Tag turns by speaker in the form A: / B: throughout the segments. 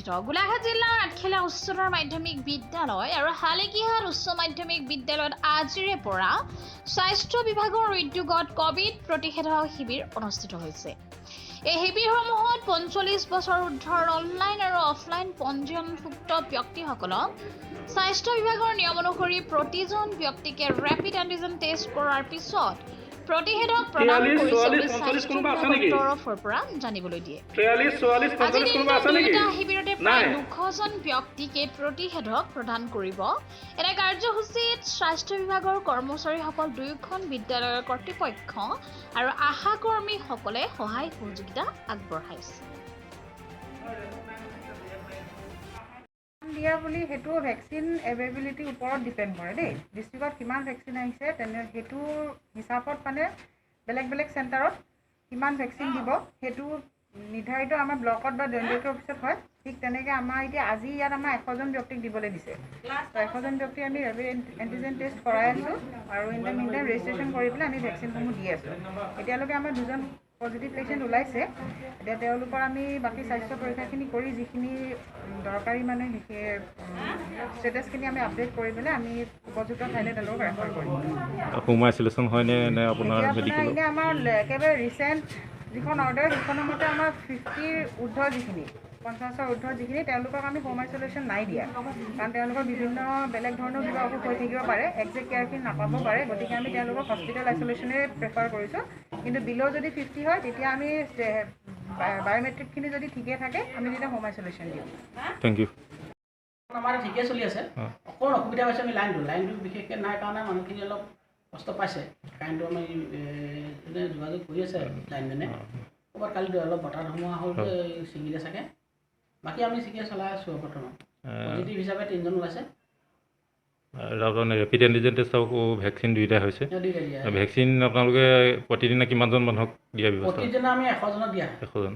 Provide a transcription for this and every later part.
A: অনুষ্ঠিত গোলাঘাট জিলাৰ আঠখেলীয়া উচ্চতৰ মাধ্যমিক বিদ্যালয় আৰু হালেকিহাট উচ্চ মাধ্যমিক বিদ্যালয়ত আজিৰে পৰা স্বাস্থ্য বিভাগৰ উদ্যোগত কোভিড প্ৰতিষেধক শিবিৰ অনুষ্ঠিত হৈছে। এই শিবিৰসমূহত 45 বছৰ ঊৰ্ধ্বৰ অনলাইন আৰু অফলাইন পঞ্জীয়নভুক্ত ব্যক্তিসকলক স্বাস্থ্য বিভাগৰ নিয়ম অনুসৰি প্ৰতিজন ব্যক্তিকে ৰেপিড এণ্টিজেন টেষ্ট কৰাৰ পিছত প্ৰতিষেধক প্ৰদান কৰিছে বুলি স্বাস্থ্য বিভাগৰ তৰফৰ পৰা জানিবলৈ দিয়ে। আজিৰ দিনটোত দুয়োটা শিবিৰতে প্ৰায় 200জন ব্যক্তিকে প্ৰতিষেধক প্ৰদান কৰিব। এনে কাৰ্যসূচীত স্বাস্থ্য বিভাগৰ কৰ্মচাৰীসকল দুয়োখন বিদ্যালয়ৰ কৰ্তৃপক্ষ আৰু আশা কৰ্মীসকলে সহায় সহযোগিতা আগবঢ়াইছে।
B: দিয়া বুলি হেতু ভ্যাকচিন এভেইলেবিলিটিৰ ওপৰত ডিপেন্ড কৰে দেই। ডিস্ট্ৰিক্টত কিমান ভ্যাকচিন আহিছে তেনে হেতু হিচাপত মানে বেলেগ বেলেগ সেন্টাৰত কিমান ভ্যাকচিন দিব হেতু নিৰ্ধাৰিত আমাৰ ব্লকত বা দণ্ডাধিকাৰী অফিসত হয়। ঠিক তেনেকৈ আমাৰ এতিয়া আজি ইয়াত আমাৰ 100জন ব্যক্তিক দিবলৈ দিছে। তো 100জন ব্যক্তি আমি ৰেপিড এণ্টিজেন টেষ্ট কৰাই আছোঁ আৰু in the mean time registration কৰি পেলাই আমি ভ্যাকচিনসমূহ দি আছোঁ। এতিয়ালৈকে আমাৰ 2জন পজিটিভ পেচেণ্ট ওলাইছে। এতিয়া তেওঁলোকৰ আমি বাকী স্বাস্থ্য পৰীক্ষাখিনি কৰি যিখিনি দৰকাৰী মানে ষ্টেটাছখিনি আমি আপডেট কৰি পেলাই আমি উপযুক্ত ঠাইলৈ তেওঁলোকক ৰেফাৰ কৰিম।
C: হোম আইচলেশ্যন হয়নে নে আপোনাৰ মেডিকেল?
B: এনে আমাৰ একেবাৰে ৰিচেণ্ট যিখন অৰ্ডাৰ সেইখনৰ মতে আমাৰ 50ৰ ঊৰ্ধ্বৰ যিখিনি 50ৰ ঊৰ্ধ্বৰ যিখিনি তেওঁলোকক আমি হোম আইচলেশ্যন নাই দিয়া, কাৰণ তেওঁলোকৰ বিভিন্ন বেলেগ ধৰণৰ কিবা অসুখ হৈ থাকিব পাৰে, একজেক্ট কেয়াৰখিনি নাপাব পাৰে। গতিকে আমি তেওঁলোকক হস্পিটেল আইচলেশ্যনে প্ৰেফাৰ কৰিছোঁ। কিন্তু বিল' যদি 50 হয় তেতিয়া আমি বায়'মেট্ৰিকখিনি যদি ঠিকে থাকে আমি তেতিয়া হোম আইচলেশ্যন দিওঁ।
C: Thank you.
D: আমাৰ ঠিকে চলি আছে। অকণমান অসুবিধা পাইছে আমি লাইনটো বিশেষকৈ নাই কাৰণে মানুহখিনি অলপ কষ্ট পাইছে। কাৰেণ্টটো আমি যোগাযোগ কৰি আছে লাইনমেনে। ক'ৰবাত কালি অলপ বতাহ ধুমুহা হ'ল ছিঙিলে চাগে। বাকী আমি ঠিকে চলাই আছোঁ বৰ্তমান। পজিটিভ হিচাপে 3জন ওলাইছে।
C: ৰেপিড এণ্টিজেন টেষ্ট আৰু ভেকচিন দুইটা হৈছে। ভেকচিন আপোনালোকে প্ৰতিদিনে কিমানজন মানুহক দিয়া ব্যৱস্থা?
D: প্ৰতিদিনে আমি 100জনক দিয়া।
C: 100জন।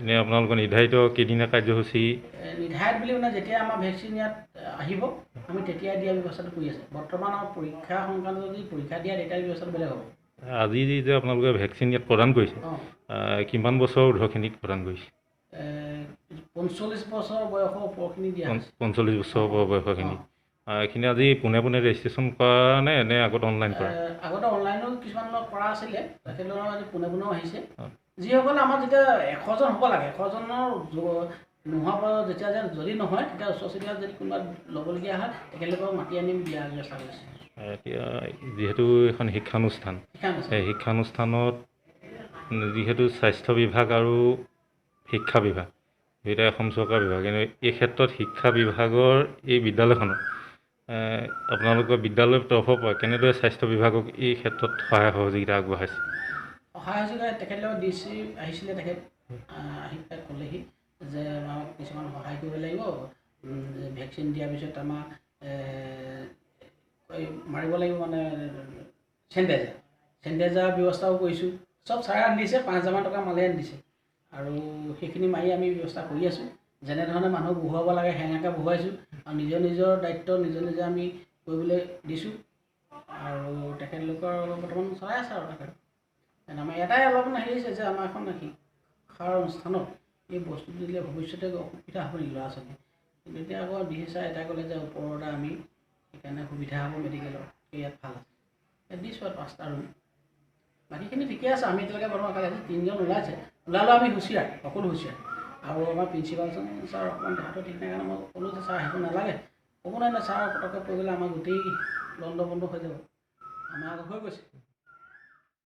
C: এনেই আপোনালোকৰ নিৰ্ধাৰিত কেইদিনীয়া কাৰ্যসূচী?
D: নিৰ্ধাৰিত বুলি মানে যেতিয়া আমাৰ ভেকচিন ইয়াত আহিব আমি তেতিয়াই দিয়া ব্যৱস্থাটো কৰি আছে। বৰ্তমান আমাৰ পৰীক্ষা সংক্ৰান্ত যদি পৰীক্ষা দিয়া তেতিয়াৰ ব্যৱস্থাটো বেলেগ হ'ব।
C: আজি যে আপোনালোকে ভেকচিন ইয়াত প্ৰদান কৰিছে কিমান বছৰ ঊৰ্ধ্বখিনিক প্ৰদান কৰিছে?
D: 45 বছৰ বয়সৰ ওপৰখিনি দিয়া।
C: 45 বছৰ বয়সখিনি এইখিনি আজি পোনে পোনে ৰেজিষ্ট্ৰেশ্যন কৰা নে আগতে অনলাইন কৰা?
D: আগতে অনলাইনো কিছুমান কৰা আছিলে, তেখেতলোকৰ আজি পোনে পোনেও আহিছে। যিসকলে আমাৰ যেতিয়া 100জন হ'ব লাগে, 100জনৰ নোহোৱাৰ পৰা যেতিয়া যদি নহয় তেতিয়া ওচৰ চুবুৰীয়াত যদি কোনোবা ল'বলগীয়া হয় তেখেতলোকক মাতি আনি দিয়াৰ ব্যৱস্থা কৰিছে।
C: এতিয়া যিহেতু এখন শিক্ষানুষ্ঠান, সেই শিক্ষানুষ্ঠানত যিহেতু স্বাস্থ্য বিভাগ আৰু শিক্ষা বিভাগ দুয়োটাই অসম চৰকাৰ বিভাগ, কিন্তু এই ক্ষেত্ৰত শিক্ষা বিভাগৰ এই বিদ্যালয়খনত আপোনালোকৰ বিদ্যালয়ৰ তৰফৰ পৰা কেনেদৰে স্বাস্থ্য বিভাগক এই ক্ষেত্ৰত সহায় সহযোগিতা আগবঢ়াইছে?
D: সহায় সহযোগিতা তেখেতলোকৰ DC আহিছিলে, তেখেত আহি পেলাই ক'লেহি যে আমাক কিছুমান সহায় কৰিব লাগিব। ভেকচিন দিয়াৰ পিছত আমাক মাৰিব লাগিব মানে চেনিটাইজাৰ ব্যৱস্থাও কৰিছোঁ। চব ছাৰে আনি দিছে, 5000মান টকা মালে আনি দিছে আৰু সেইখিনি মাৰি আমি ব্যৱস্থা কৰি আছোঁ। যেনেধৰণে মানুহ বহুৱাব লাগে সেনেকৈ বহুৱাইছোঁ আৰু নিজৰ নিজৰ দায়িত্ব নিজে আমি কৰিবলৈ দিছোঁ আৰু তেখেতলোকৰ বৰ্তমান চলাই আছে আৰু তেখেত আমাৰ এটাই অলপমান হেৰি হৈছে যে আমাৰ এখন শিক্ষাৰ অনুষ্ঠানত এই বস্তু দিলে ভৱিষ্যতে অসুবিধা হ'ব নেকি ল'ৰা ছোৱালী। কিন্তু এতিয়া আকৌ DSI এটাই ক'লে যে ওপৰতে আমি সেইকাৰণে সুবিধা হ'ব মেডিকেলৰ, ইয়াত ভাল আছে। ইয়াত দিছোঁ আৰু 5টা ৰুম। বাকীখিনি ঠিকে আছে। আমি এতিয়ালৈকে বৰ্তমান কালি 3জন ওলাইছে। ওলালেও আমি হুঁচিয়াৰ, সকলো হুঁচিয়াৰ। আৰু আমাৰ প্ৰিন্সিপালজন ছাৰ অকণমান দেখাটো ঠিক নাই কাৰণে মই ক'লোঁ যে ছাৰ আহিব নালাগে। ক'ব নাই ছাৰ পটককৈ পৰি গ'লে আমাৰ গোটেই বন্ধ হৈ যাব। আমাৰ আগত হৈ গৈছে।